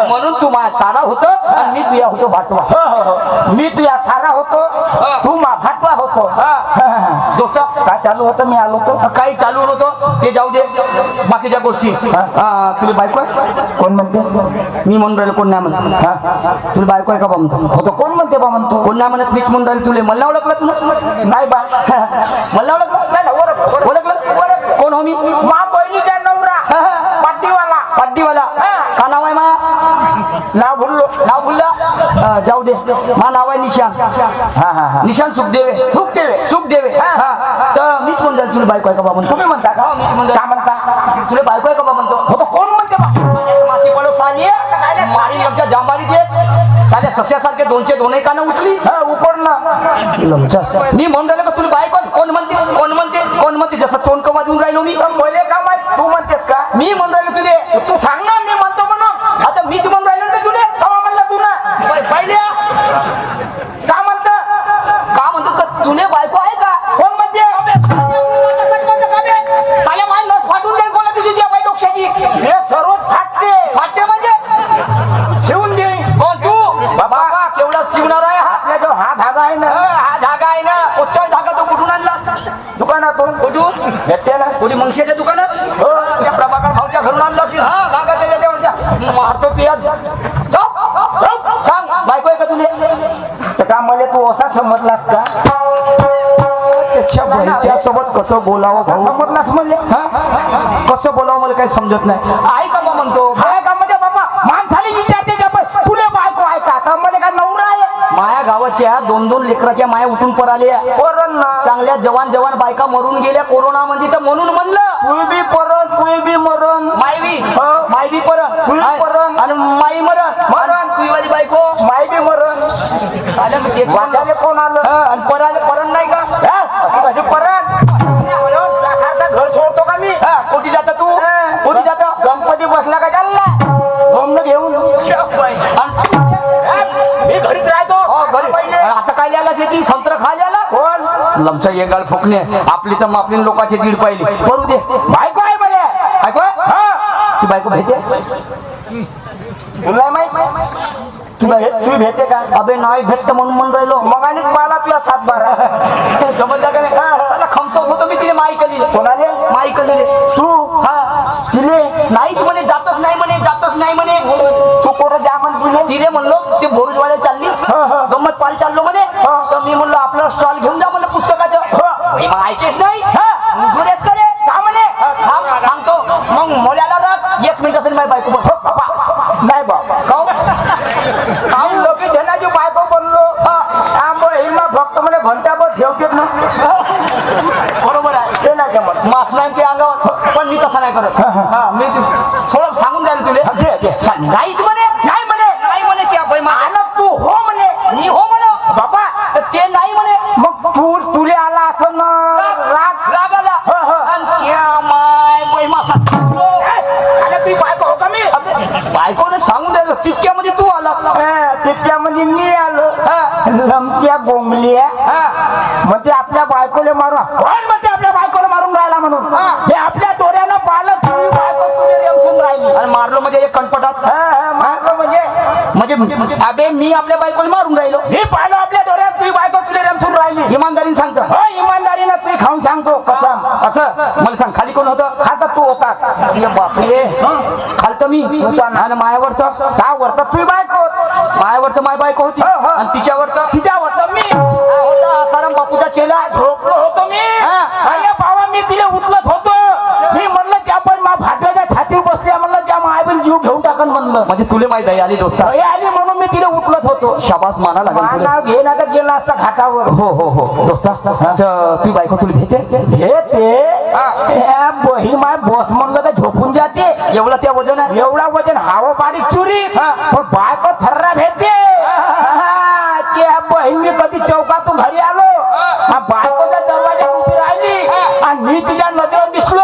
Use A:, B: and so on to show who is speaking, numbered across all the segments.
A: म्हणून तू मा सारा होतो आणि मी तुया होतो भाटवा.
B: मी तुया सारा होतो, तू मा भाटवा होतो.
A: दोस्त
B: काय चालू होतं? मी आलो होतो.
A: काही चालू होतं ते जाऊ दे, बाकीच्या गोष्टी. तुला बायको आहे?
B: कोण म्हणते?
A: मी म्हणून राहिलो. कोण नाही म्हणत? तुला बायको आहे का बा म्हणतो?
B: होतो. कोण म्हणते बा म्हणतो?
A: कोण नाही म्हणत, मीच म्हणून राहिलो. तुला मला ओळखलं तुला?
B: नाही बा.
A: मला ओळखलं? ओळखलं कोण हो? मी
B: मा बहिणीचा नवरा पाटीवाला.
A: पाड्डीवाला. का नाव आहे मा?
B: नाव भुललो.
A: नाव भुलला? जाऊ दे. मा नाव आहे निशान. निशान सुखदेवे. सुखदेवे. तर मीच म्हणतो तुला बायको आहे का बा म्हणतो?
B: तुम्ही म्हणता का?
A: मीच म्हणतो.
B: का म्हणता?
A: तुला बायको आहे का बा म्हणतो?
B: होतो. कोण म्हणते बा?
A: माती पडो साली मारी लक्षात जांबारी दे साल्या सस्यासारखे दोनचे दोनही कानं उचली
B: उपरणं.
A: मी म्हणून राहिलो का तुला बायको? कोण म्हणते जसं तोंड कवा देऊन राहिलो मी.
B: मले का माहित? तू म्हणतेस का?
A: मी म्हणून राहिलो तुले.
B: तू सांग ना. मी म्हणतो म्हणून.
A: आता मीच म्हणून राहिलो ना तुले.
B: कवा म्हणलं तू ना?
A: पहिले
B: का म्हणतो
A: का तुले बायको आहे का?
B: कोण म्हणते?
A: साल्या माय नस फाटून जाईल कोणा दिवशी त्या बाई डोक्याची.
B: हे सर्व फाटते
A: म्हणजे
B: शिवून दे.
A: कोण तू? बाबा केवढा शिवणार आहे हा?
B: आपला जो हा धागा आहे ना,
A: हा धागा आहे ना. कोणचा धागा तो कुठून आणला?
B: दुकानातून.
A: कुठून?
B: भेटते ना.
A: कोणी मंगशाच्या दुकानात? त्या प्रभाकर भाऊच्या घरून आणला असेल. हा धागा त्याच्या मारतो तू या. सांग बायको आहे का तुले?
B: तर का मला तू असा समजलास का?
A: त्यासोबत कसं बोलावं भाऊ?
B: समजलास म्हणले?
A: कसं बोलावं मला काही समजत नाही. आई का बा म्हणतो?
B: काय का म्हणजे बाबा माणसाने विचारते का पण तुले बायको आहे का? तर मला का नवरा आहे?
A: माया गावाच्या 2-2 लेकराच्या माया उठून पराल्या.
B: परण ना.
A: चांगल्या जवान बायका मरून गेल्या कोरोना मध्ये. तर म्हणून म्हणलं
B: तू बी परण, तू बी मरण.
A: माय बी परण,
B: तू परण
A: आणि माई मरण. तुझी वाली बायको
B: माय बी मरण. वाट्याले कोण आलं?
A: आणि परण नाही का?
B: कशी परण? घर सोडतो का मी?
A: कोटी जाता तू? कोटी जाता?
B: गणपती बसला का चालला घोमनं घेऊन?
A: मी घरीच राहतो. आता काय लिहायला शेती संत्र खायला आला?
B: कोण?
A: लमचा ये गाल फुकणे. आपली तर आपली लोकांची दीड पाहिली. करू दे.
B: बायको आहे म्हणे.
A: बायको? ती बायको भेटे?
B: तुला माहित? तू भेटते का?
A: अबे नाही भेटत म्हणून राहिलो.
B: मग आणि मला तुला 7-12
A: समजला का नाही? खमसवत होतो मी तिने माई कली.
B: कोणाले?
A: माई कली.
B: तू तिले
A: नाहीच म्हणे. जातच नाही म्हणे.
B: तू कुठं जा म्हण तिले?
A: तिने म्हणलो ते बोरुजवाड्या चालली गंमत पाल चाललो म्हणे. तर मी म्हणलो आपलं स्टॉल घेऊन जा म्हणलं पुस्तकाचं. मग ऐकेच नाही. जुरेच करे का म्हणे? सांगतो मग मोल्याला राग 1 मिनिट असेल माझी बायको बघ.
B: नाही बाबा लोक जनाची बायको बनलो. हिमा फक्त मला घंटाभर ठेवतेत ना.
A: बरोबर आहे.
B: ते नाही जमत.
A: मास नाही ते अंगावर. पण मी तसा नाही करत. मी थोडं सांगून द्याल तुले. नाहीच म्हणे. नाही म्हणे
B: तू हो म्हणे.
A: मी हो म्हणे
B: बाबा
A: तर ते नाही म्हणे.
B: मग तुले आला असं ना
A: राग आला. आणि त्या माय बैमासा
B: तुझी बायको हो का मी?
A: बायकोने सांगून द्यायचं तितक्यामध्ये तू आलास.
B: तितक्यामध्ये मी आलो. लमक्या बोंबल्या म्हणजे आपल्या बायकोले मारून. कोण म्हणते आपल्या बायकोला मारून राहिला म्हणून? हे आपल्या डोळ्यानं पाहिलं. तुझी बायको तुझे रेमसून राहिली.
A: आणि मारलो म्हणजे एक कणपटात.
B: मारलं म्हणजे
A: अबे मी आपल्या बायकोला मारून राहिलो.
B: मी पाहिलं आपल्या डोळ्यात तुझी बायको तुझे रेमसून राहिली.
A: इमानदारीने सांगतो.
B: इमानदारीनं तू खाऊन सांगतो कसम.
A: असं मला सांग खाली कोण होतं?
B: खाता तू होता.
A: बापरे खालतं मी आणि मायावर तर
B: का वरतं तुझी बायको
A: मायावर तर माय बायको होती. आणि तिच्यावर
B: तिच्यावर मी
A: होता साराम बापूचा चेला.
B: झोपलो होतो मी. अरे बाबा मी तिला उचलत होतो. मी म्हणलं त्या पण मा भाट्याच्या छातीवर बसल्या म्हणलं त्या मायबन जीव घेऊन टाकन म्हणलं.
A: म्हणजे तुले माहित आहे आली दोस्ता
B: आली म्हणून मी तिला उचलत होतो.
A: शाबास माना लागेल.
B: नाव घे ना तर गेला असता घाटावर.
A: हो दोस्ता तू बायको तुला
B: भेटे बहीण माय बस म्हणलं तर झोपून जाते.
A: एवढा त्या वजन आहे.
B: एवढा वजन हवं बारीक चुरी. पण बायको थर्रा भेटते. त्या बहीण मी कधी चौकातून घरी आलो. बायकोच्या दरवाजा उभी राहिली आणि मी तिच्या नजरेत दिसलो.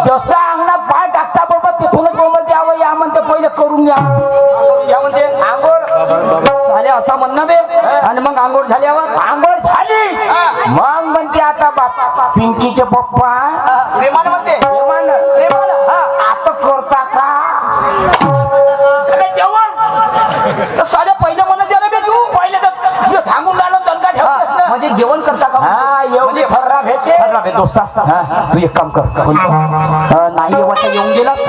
B: जसा अंगणात पाय टाकता बाबा तिथूनच बोलत यावं. या म्हणते पहिले करून घ्या.
A: या म्हणते आंघोळ झाले असा म्हणणं बे. आणि मग आंघोळ झाल्यावर
B: आंघोळ झाली. मग म्हणते आता बापा पिंकीचे पप्पा
A: प्रेमानं म्हणते.
B: प्रेमानं आता करता का जेवण?
A: बे दोस्ता तू एक काम कर नाही होवाचा येऊन गेलास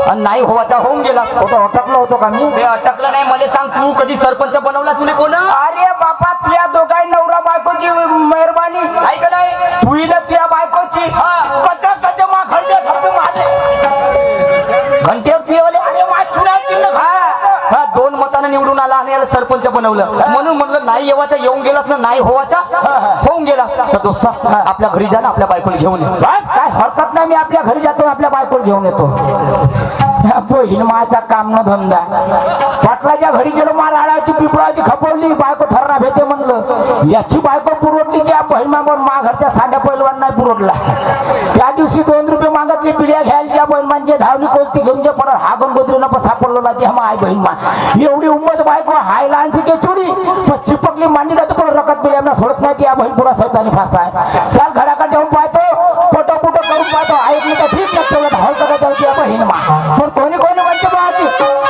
A: आणि नाही होवाचा होऊन गेलास
B: अटकलो होतो का मी
A: ते अटकलं नाही मला सांग तू कधी सरपंच बनवला तुले कोण
B: अरे बापा तुझ्या दोघाही नवरा बायकोची मेहरबानी
A: आहे का नाही
B: तुला तुझ्या बायकोची कच कच मा खंडे ठप्पे माझे
A: घंटेवर फिरवले
B: अरे वाचुरा चिन्ह
A: हा 2 मतानं निवडून आला आणि याला सरपंच बनवलं म्हणून म्हणलं नाही येवाचा येऊन गेलास ना नाही होवाचा होऊन गेला तर दोस्ता आपल्या घरी जा ना आपल्या बायकोला घेऊन ये
B: काय हरकत नाही मी आपल्या घरी जातो आपल्या बायकोला घेऊन येतो बहीण माचा काम न धंदा पाटलाच्या घरी गेलो मा राळाची पिपळाची खपवली बायको थर्रा भेटे म्हणलं याची बायको पुरवली त्या बहीण मागून मा घरच्या साड्या पैलवान नाही पुरवला त्या दिवशी 2 रुपये मागतले पिढ्या घ्यायच्या बहीण म्हणजे धावली कोणती घेऊन जे परत हागून गोदरीनं पण सापडलो त्या मा आई बहीण मा एवढी उंमत बायको हाय लहानची के चुडी पण चिपकली मांडी जातो पण रकत पिढ्यांना सोडत नाही ती या बहीण पुरा सैतानी फासा आहे चाल घराकडे जाऊन पाहतो फोटो फोटो करून पाहतो ऐकली तर ठीक लागतं हॉल करायचं त्या बहीण मा पण कोणी म्हणते बाजी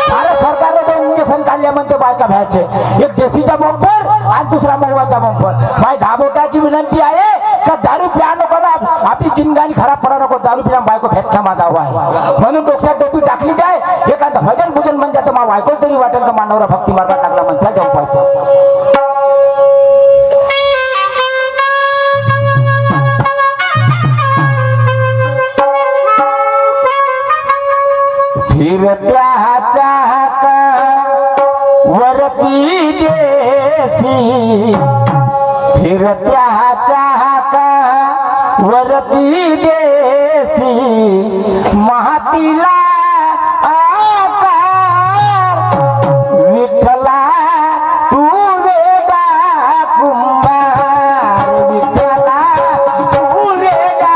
B: भारत सरकारने 2 इंजेक्शन काढले म्हणते बायका भ्यायचे एक देशीचा बंपर आणि दुसरा मोबाईलचा बंपर माझी धाबोटाची विनंती आहे का दारू प्या नको ना आपली जिंदगानी खराब करा नको दारू पिला बायको फेकता माझा आहे म्हणून डोक्यात टोपी टाकली जाय एखादा भजन भजन म्हणजे आता मा बायको तरी वाटेल का मानवरा भक्ती मार्गात लागला म्हणता जाऊन पाहतो फिरत्या चाहता वरती देसी फिरत्या चाहता वरती देसी महातीला आकार विठ्ठला तू वेगा कुंभार विठ्ठला तू वेगा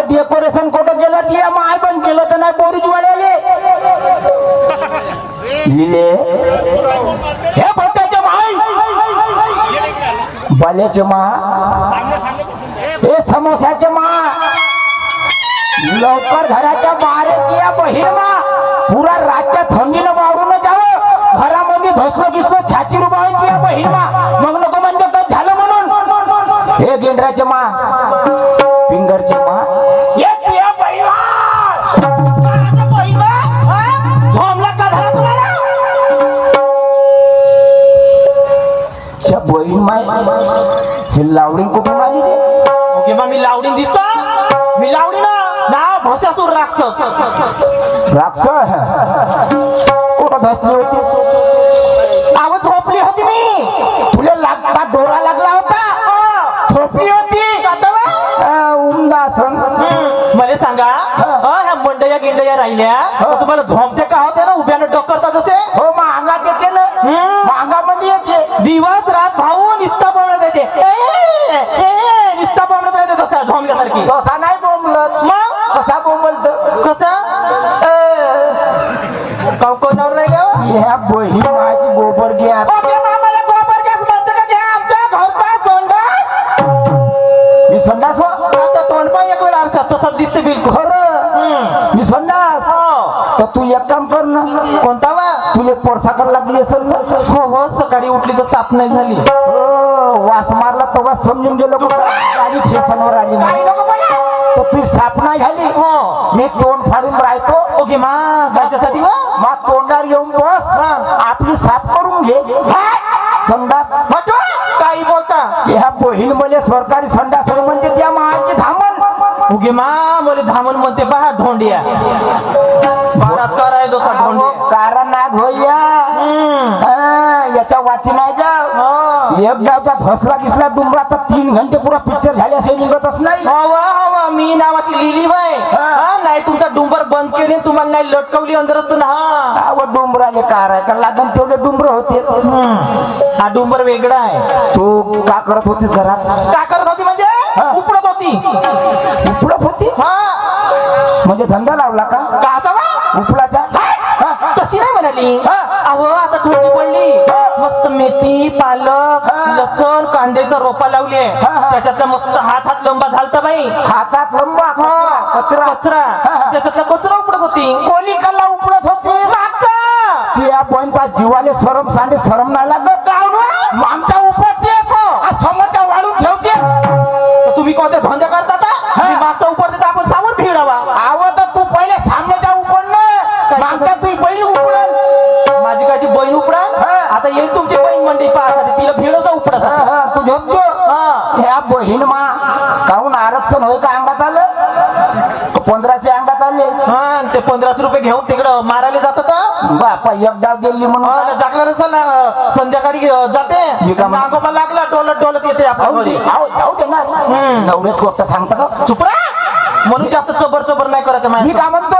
B: डेकोरेशन कुठं केलं ती माय पण केलं तर नाही पोरीच वाढले लिले हे भट्टाचे माय बाल्याचे मा हे समोसाचे मा लवकर घराच्या बाहेर या बहीण मा पुरा रातच्या थंडीनं वावरून जावं घरामध्ये धसलं घिसलं छाची रुबावून या बहीण मा मग नको म्हणजे काय झालं म्हणून हे गेंडराचे मा फिंगरचे मा बहीण माय हे लावडीन कुठे माझी रे ओके मग मी लावडीन दिसतो मी लावडी ना भोसासूर राक्षस कुठं धसली होती आवाज झोपली होती मी तुला लागता डोळा लागला होता झोपली होती उमदासन
A: मला सांगा ह्या मंडया गेंडया राहिल्या तुम्हाला झोपते का होते ना उभ्यानं डोकरता जसे
B: हो मांगात येते ना मांगामध्ये येते
A: दिवस रात भाऊ निस्ता बोलत येते निस्ता बोलत राहते तसा झोमल्यासारखी
B: तसा नाही बोंबलत
A: मग
B: कसा बोंबलत
A: कसा कोणावर राहिल्या
B: ह्या बहीण माझी गोबर गॅस
A: मला गोबर गॅस म्हणते का घ्या आमच्या घरचा संडास
B: मी संडास
A: आता तोंड पण एक वेळ आरशात तसाच दिसते बिलकुल
B: खरं मी संडास तर तू एक काम कर ना
A: कोणता वा
B: तुला पोरसाकर लागली असेल ना
A: हो सकाळी उठली तर साफ नाही झाली
B: वास मारला तेव्हा समजून गेलो गाडी ठेसांवर आली नाही तर तू साफ नाही झाली मी तोंड फाडून राहतो
A: ओके मा घरच्यासाठी
B: मा तोंडावर येऊन बस आपली साफ करून घे संडास
C: हटवा काही बोलता
B: ह्या बहीण मले सरकारी संडास म्हणते त्या महाची धामण
C: उगे मा मला धामण म्हणते पहा ढोंडिया बारात कराय दोसा ढोंडिया
B: कारण नाग होईया याच्या वाटी नाही जाव एक गावचा फसला किसला डुंबरा तर 3 घंटे पुरा पिक्चर झाले असे निघतच नाही
C: हवा हवा मी नावाची लिली बाय नाही तुमचा डुंबर बंद केले तुम्हाला नाही लटकवली अंदरच ना
B: अहो डुंबराले कार आहे का लागन तेवढे डुंबर होते
C: हा डुंबर वेगळा आहे
B: तू का करत होती घरात
C: का करत होती म्हणजे उपडत होती
B: उपडत होती
C: हा
B: म्हणजे धंदा लावला का
C: का असावा
B: उपलाचा
C: तशी नाही म्हणाली अहो आता थंडी पडली मस्त मेथी पालक लसण कांद्याचा रोपा लावले त्याच्यातला मस्त हात लंबा झालता बाई
B: हातात लंबा कचरा
C: कचरा त्याच्यातला कचरा उपडत होती
B: कोणी कल्ला उपडत होती त्या बंता जीवाले सरम सांडे सरम नाही लागत आमचा उपडते समोरच्या वाढून ठेवते
C: तर तुम्ही कोणते धंदे करता मी मागचा उपडते तर आपण सामोर फिरावा
B: आवत तू पहिले सामनेच्या उपडणं मागच्या तू बहीण उपडण
C: माझी काची बहीण उपडा आता येईल तुमची बहीण मंडई पाहसाठी तिला भिडवचा उपडा
B: तू झोपतो ह्या बहीण मा काहून आरक्षण होय का अंगात आलं 1500 अंगात आले
C: हा ते 1500 रुपये घेऊन तिकडं मारायला जातात
B: बापा एक डाव दिली म्हणून
C: जागला नसेल ना संध्याकाळी जाते नागोबा लागला डोलत डोलत येते आपल्या घरी
B: जाऊ दे ना एवढे गोष्ट सांगता का
C: चुपरा म्हणून जास्त चबर चबर नाही करायचं
B: मी
C: माझ्या
B: का म्हणतो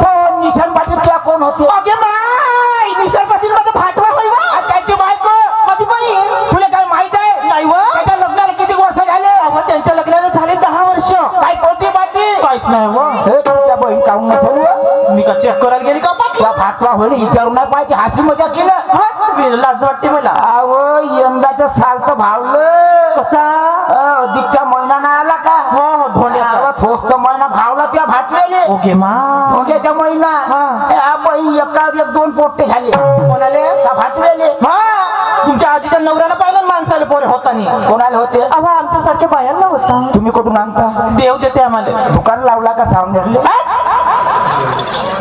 B: तो निशाण पाटील त्या कोण होते
C: अगे माय निसर पाटील माझा भाटवा होई वा
B: त्याची बायको
C: माझी बहीण
B: तुला काय माहित आहे
C: नाही वा
B: त्याच्या लग्नाला किती वर्ष झाले
C: अहो त्यांच्या लग्नाला झाले 10 वर्ष
B: काय कोणती बाटी
C: काहीच नाही वा
B: हे तुमच्या बहीण काहून नसेल
C: मी का चेक करायला गेली का
B: त्या फाटवा होईल विचारून नाही पाहिजे हासी मजा केलं
C: लाज वाटते मला
B: अहो यंदाचं साल तर भावलं
C: कसा
B: अधिकचा महिना नाही आला का
C: हो ढोंड्याचा
B: थोस्त महिना भावला त्या भाटलेले
C: ओके मा
B: धोंड्याचा महिना या बाई एकावर एक 2 पोट्टे झाले
C: कोणाले
B: त्या भाटलेले
C: तुमच्या आजीच्या नवऱ्याला पाहिलं ना माणसाला पोरे होतानी
B: कोणाला होते
C: अहो आमच्यासारख्या बायांना होता
B: तुम्ही कुठून आणता
C: देव देते आम्हाला
B: दुकान लावला का सावनेरले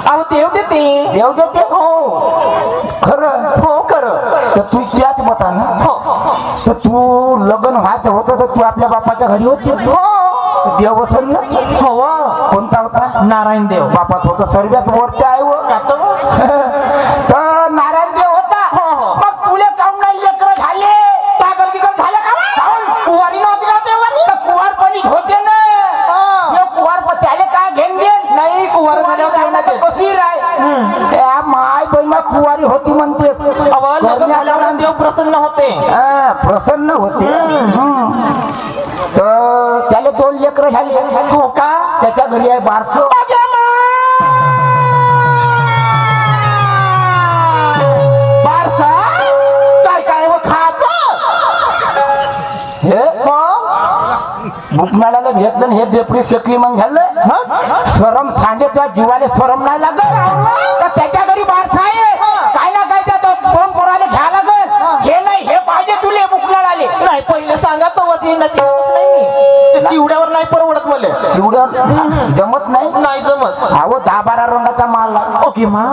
C: अहो देव देते
B: देव देते
C: हो
B: खरं
C: हो खरं
B: तर तू त्याच मता ना
C: हो
B: तर तू लग्न व्हायचं होतं तर तू आपल्या बापाच्या घरी होतीस
C: हो
B: देव असेल ना
C: हो
B: कोणता होता
C: नारायण देव
B: बापात होतं सर्वात वरच्या आहे व. तर नारायण देव होता मग तुले काऊन नाही लेकरं झाले पागल गिगल झाले का कुवारी नव्हती ना तेव्हा कुवारपणीच होते ना कुवार त्याले काय घेण देन
C: नाही कुवार झाल्यावर ठेवण्यात येत.
B: कशी राय त्या माय बहीण कुवारी होती म्हणतेस
C: अहो लग्न झाल्यावर देव प्रसन्न होते
B: प्रसन्न होते तर त्याला 2 लेकरं झाले
C: हो का
B: त्याच्या घरी आहे 1200
C: काय काय व खायचं
B: हे बुकनाळ्याला भेटलं हे बेपरी शेकली मग झालं सरम सांडे त्या जीवाले सरम नाही लागत तर त्याच्या घरी 1200 आहे काय ना काय त्या 2 पोराले घ्या लागत हे नाही हे पाहिजे तुले बुकनाळाले
C: नाही पहिले सांगा तो नाही मी चिवड्यावर नाही परवडत मला
B: शिवड्यावर जमत नाही
C: नाही जमत
B: अहो 10-12 रंगाचा माल
C: ओके मा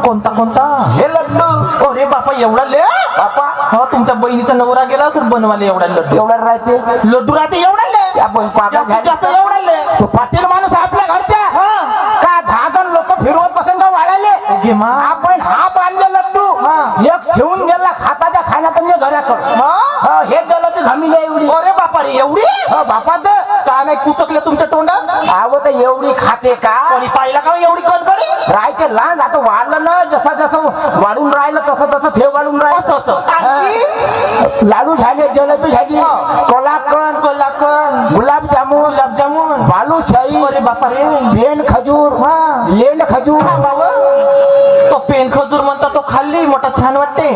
C: कोणता कोणता
B: हे लड्डू
C: अरे बापा एवढा ले
B: बापा
C: हा तुमच्या बहिणीचा नवरा गेला असेल बनवाले एवढा लड्डू
B: एवढा राहते
C: लड्डू राहते एवढा ले
B: त्या बहीण पागल
C: जास्तीत जास्त
B: झाली.
C: एवढा ले
B: तो पाटील माणूस आपल्या घरच्या का 10 जण लोक फिरवत बसन का वाढायले
C: ओके मा
B: आपण हा बांधले लड्डू एक ठेवून गेला खाताच्या खाण्यात घराकडे हे जलबी घामिले एवढी
C: अरे बापा रे एवढी
B: बापाच
C: का नाही कुचकले तुमच्या तोंडात
B: अहो तर एवढी खाते का
C: कोणी पाहिला का एवढी कणकणी
B: राहते लहान आता वाढलं ना जसं जसं वाढून राहिलं तसं तसं ठेव वाढून
C: असं असं आणखी?
B: राहिलं लाडू झाले जलेबी झाली कलाकंद
C: कलाकंद
B: गुलाबजामुन
C: गुलाबजामुन
B: बालूशाही
C: अरे बापा रे
B: पेन खजूर लेंड खजूर
C: तो पेन खजूर म्हणता तो खाल्ली मोठा छान वाटते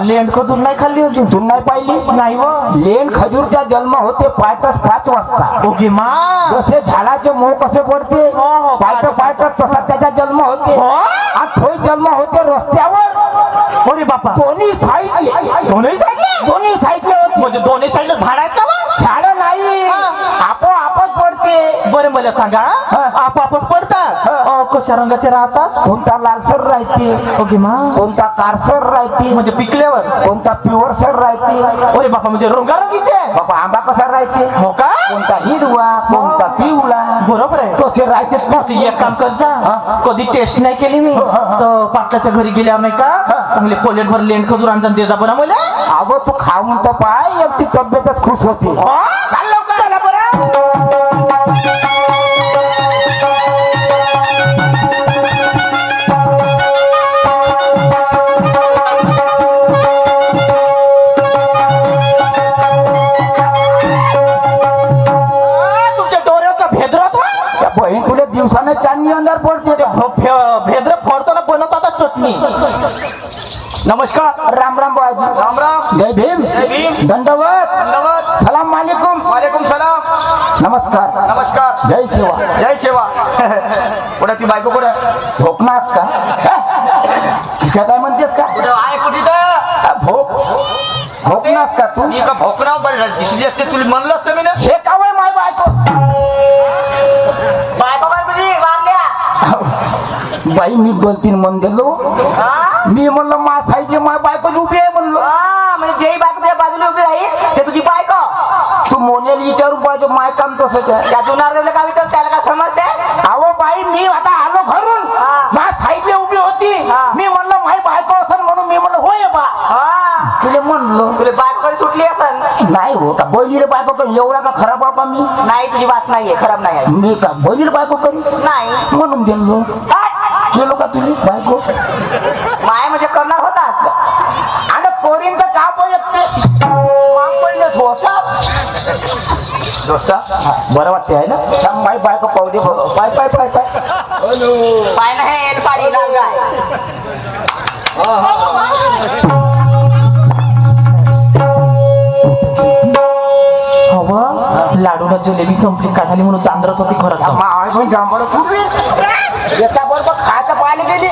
C: लेंड खजूर नाही खाल्ली अजून
B: तू नाही पाहिली
C: नाही व
B: लेंड खजूरचा जन्म होते 5 वाजता
C: ओके मा
B: जसे झाडाचे मोह कसे पडते
C: हो.
B: पायट तसा त्याचा जन्म होते
C: हो.
B: आणि तो जन्म होते रस्त्यावर
C: अरे बापा
B: दोन्ही साईडले
C: दोन्ही साईडले
B: होते
C: म्हणजे दोन्ही साईडला झाड आहेत का बा?
B: झाड नाही आपोआपच पडते
C: बरं मला सांगा आपापच पडतात कशा रंगाचे राहतात?
B: कोणता लालसर राहते,
C: ओके मा
B: कोणता कारसर राहते,
C: म्हणजे पिकल्यावर.
B: कोणता प्युअरसर राहते.
C: अरे बापा म्हणजे रंगारंगीचे.
B: बाबा आंबा कसा राहते,
C: हो का?
B: कोणता हिरवा, कोणता पिवळा,
C: बरोबर आहे.
B: कसे राहते.
C: ते एक काम कर जा, कधी टेस्ट नाही केली मी तर पाटलाच्या घरी गेल्यावर नाही का चांगले प्लेट भर लेंड खजूर आणजा दे जा बरं मला.
B: अगो तू खाऊन तर पाय, एकटी तब्येतच खुश होती.
C: चाल लवकर चला बरं. तुमच्या डोऱ्याचा भेद्रात
B: त्या बहीण तुला दिवसानं चांदणी अंधार पडते.
C: भेद्र फोडताना बनवतात चटणी.
B: नमस्कार, राम राम बाजी.
A: राम राम.
B: जय भीम.
A: जय भीम.
B: दंडवत.
A: धन्यवाद.
B: सलाम वालेकुम.
A: वालेकुम सलाम.
B: नमस्कार.
A: नमस्कार.
B: जय शिवा.
A: जय सेवा. कुठे ती बायको कुठे?
B: झोपणास का? खिशात काय म्हणतेस का?
A: कुठे आहे कुठे तर?
B: भोक झोपणास का तू?
A: मी का भोकराव बरं दिसली असते तुला म्हणलं असतं मी ना.
B: हे का वय माय बायको?
A: बायको काय तुझी मारल्या?
B: बाई मी 2-3 मन दिलो. मी म्हणलं मा साईडले माय बायको उभी आहे म्हणलं.
A: म्हणजे जेही बायको तुझ्या बाजूला उभी राहील ते तुझी बायको.
B: तू मोनेल विचारून पाहिजे, माय काम तसंच आहे.
A: त्या जुनार का विचार त्याला का समजते?
B: अहो बाई मी आता आलो घरून, मा साईडले उभी होती. मी म्हणलं माय बायको असेल म्हणून मी म्हणलं होय बा. तुला म्हणलो
A: तुला बायको सुटली असन.
B: नाही हो का बहिणीला बायको करी एवढा का खराब बाबा मी?
A: नाही तुझी वास नाहीये, खराब नाही आहे.
B: मी का बहिणीला बायको करी
A: नाही
B: म्हणून गेलो. गेलो का तुझी बायको?
A: माय म्हणजे करणार होतास.
B: आणि पोरींचं का बघते
A: दोस्ता
B: बरं वाटते आहे ना? सांग माय बायको पाहू दे. पाय पाय पाय पाय
A: पाय नाही पाडी लागलाय.
C: हवा लाडूला जलेबी संपली का झाली म्हणून तांदरत होती खरंच.
B: माय पण जांभळ एका बरोबर खायचं पाहायला गेली.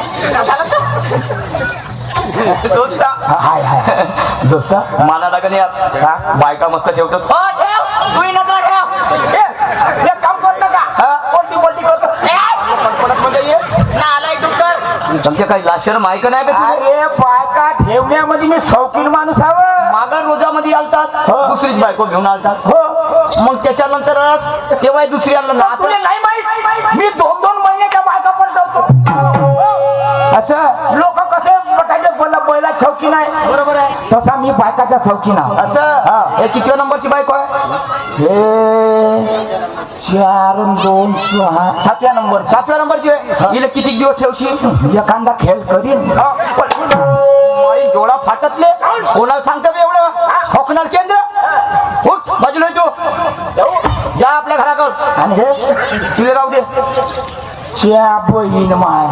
A: दोस्ता
B: हाय हाय
A: दोस्ता मला लागेल यार. बायका मस्त ठेवतात. हो ठेव. तू नका ठेव.
B: एक काम कर ना का? कोणती कोणती करतो?
A: पडपडत मध्ये ये. नालायक डुक्कर. तुमच्या काही लाशरम आहे का नाही का तुझे?
B: अरे बायका ठेवण्यामध्ये मी शौकीन माणूस हवं.
A: मागा रोजामध्ये आलतात दुसरीच बायको घेऊन आलतात.
B: हो
A: मग त्याच्यानंतर तेव्हा दुसरी आणलं ना.
B: तुला नाही माहित मी 2-2 महिन्याच्या बायका पलटवतो. असं लोक कसे पटायचे बैला शौकीन आहे.
A: बरोबर आहे.
B: तसा मी बायकाचा शौकीन आहे.
A: असं हे किती नंबरची बायको आहे?
B: हे 4-2 6 7व्या नंबर.
A: 7व्या नंबरची आहे. हिला किती दिवस ठेवशील?
B: एखादा खेळ करीन.
A: माई डोळा फाटतले. कोणाला सांगतो बे एवढं? खोकणार केंद्र. उठ बाजूला तू जा आपल्या घराकडं.
B: आणि हे
A: तुला राहू दे.
B: च्या बहीण माय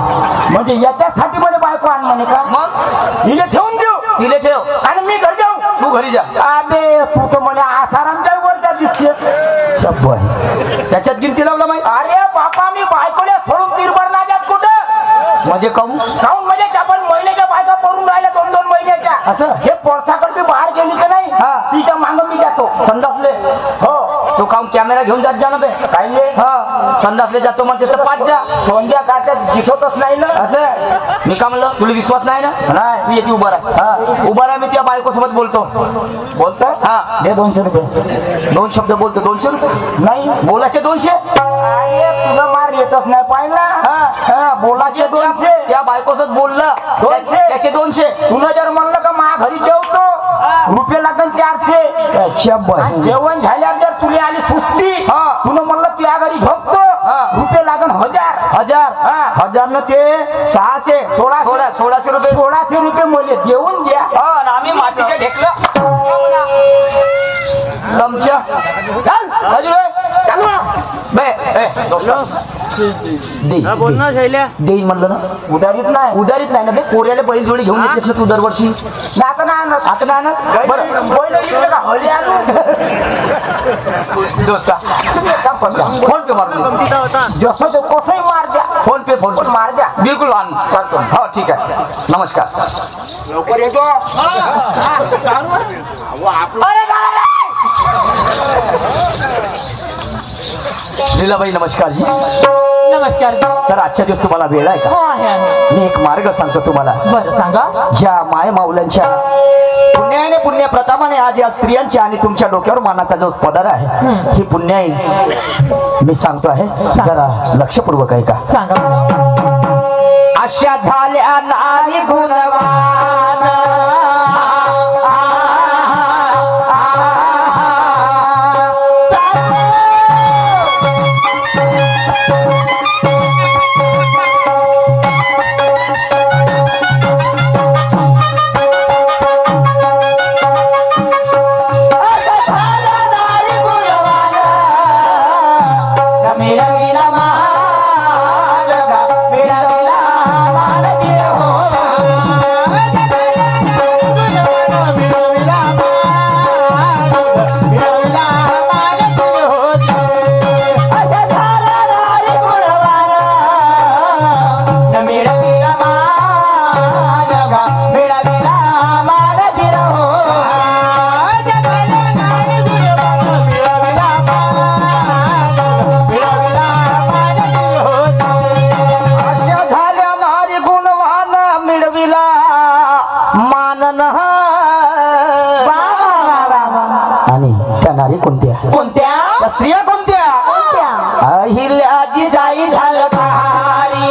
B: म्हणजे याच्यासाठी म्हणे बायको आण म्हणे का?
A: मग
B: हिला ठेवून देऊ
A: तिले ठेव
B: आणि मी घरी जाऊ.
A: तू घरी जा.
B: अबे तू तर म्हणे आसारामच्या वरच्या दिसते.
A: त्याच्यात गिनती लावला माहिती.
B: अरे बापा मी बायकोला सोडून तीरभर ना जात कुठं.
A: म्हणजे काहून?
B: काहून म्हणजे आपण महिन्याच्या बायका पडून राहिल्या 2-2 महिन्याच्या.
A: असं?
B: हे पोरसाकडे बाहेर गेली का नाही तिच्या मागं मी जातो.
A: संडासले
B: हो
A: तो काम कॅमेरा घेऊन जात जा ना बे.
B: काही
A: हा संडासले जातो म्हणते तर पाच जा.
B: सोंद्या काढतात दिसतच नाही ना.
A: असं मी का म्हणलं तुला विश्वास नाही ना?
B: नाही.
A: तू येते उभा राह. उभा राह. मी त्या बायको सोबत बोलतो.
B: बोलतो
A: हा
B: दे 200 रुपये.
A: 2 शब्द बोलतो. 200 रुपये
B: नाही
A: बोलाचे 200.
B: अरे तुझा मार येतच नाही पाहिला.
A: हा
B: बोलाचे 200.
A: त्या बायको सोबत बोललं
B: 200.
A: त्याचे 200.
B: तुला जर म्हणलं का मा घरी जेवतो रुपये लागन 400. आणि जेवण झाल्यावर जर तुला आली सुस्ती तुला म्हणलं त्या घरी झोपतो रुपये लागन 1000.
A: हजार न ते 600 1600 रुपये.
B: 1600 रुपये मला देऊन द्या.
A: आम्ही मातीच्या ढेकलं लमच्या
B: बोल ना शैल्या.
A: देईन म्हणलं ना.
B: उधारीत नाही.
A: उधारीत नाही ना बे. कोऱ्याला बैल जोडी घेऊन येतेस ना तू दरवर्षी.
B: नाका ना आणत.
A: आता ना आणत.
B: बरं बैल इकडे का हली आणू.
A: दोस्ता फोन पे मारून दे.
B: जसं ते कसंही मार द्या.
A: फोन पे
B: मार द्या.
A: बिलकुल आण करतो. हो ठीक आहे. नमस्कार.
B: लवकर येतो.
A: लीलाबाई नमस्कार जी.
C: नमस्कार.
B: तर आजच्या दिवस तुम्हाला वेळ आहे का?
C: हो आहे.
B: मी एक मार्ग सांगतो तुम्हाला.
C: बरं सांगा.
B: ज्या माय माऊलांच्या पुण्याने पुण्य प्रतापाने आज या स्त्रियांच्या आणि तुमच्या डोक्यावर मानाचा जो पदर आहे ही पुण्याई मी सांगतो आहे, जरा लक्षपूर्वक आहे का?
C: सांगा.
B: अशा झाल्या नारी गुणवान आणि त्या नारी कोणत्या?
C: कोणत्या?
B: त्या स्त्रिया कोणत्या? अहिल्याची जाई झलकारी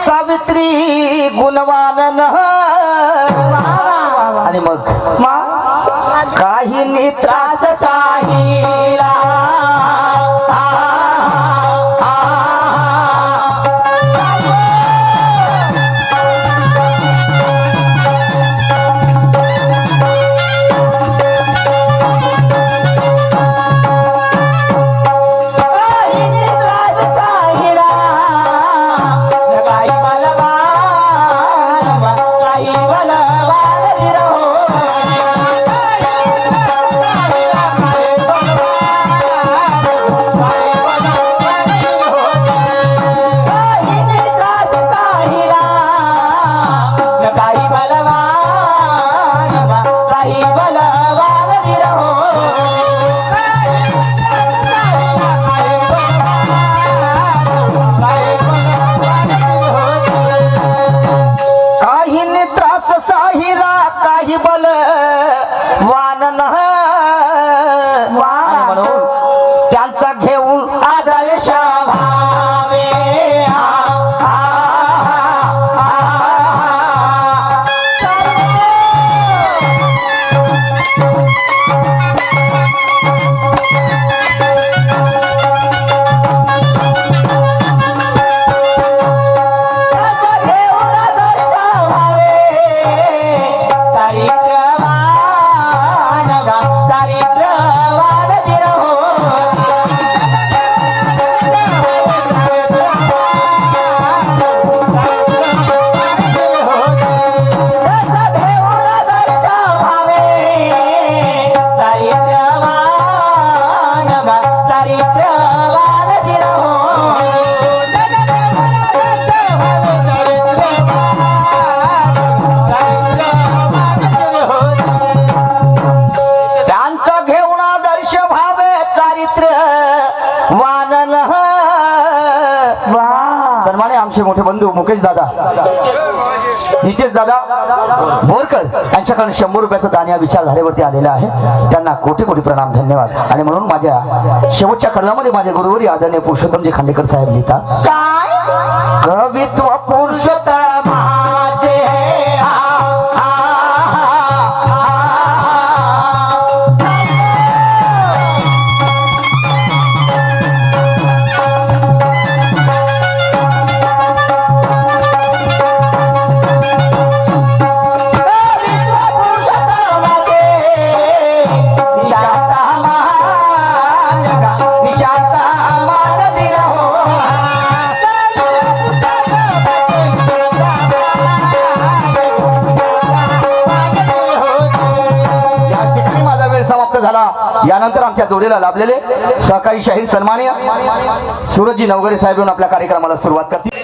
B: सावित्री गुणवान आणि मग काही त्रास साहिला त्यांचा घेऊन आदर्श भावे सन्माने आमचे मोठे बंधू मुकेश दादा नितेश दादा बोरकर यांच्याकडून 100 रुपयाचं दान या विचारधारेवरती आलेलं आहे. त्यांना कोटी कोटी प्रणाम, धन्यवाद. आणि म्हणून माझ्या शेवटच्या कलमामध्ये माझे गुरुवरी आदरणीय पुरुषोत्तमजी खांडेकर साहेब लिहितात,
C: काय
B: कवित्व पुरुषोत्तमाचे
D: झाला. यानंतर आमच्या जोडीला लाभलेले सहकारी शाहीर सन्माननीय सूरजजी नवगरे साहेब येऊन आपल्या कार्यक्रमाला सुरुवात करतील.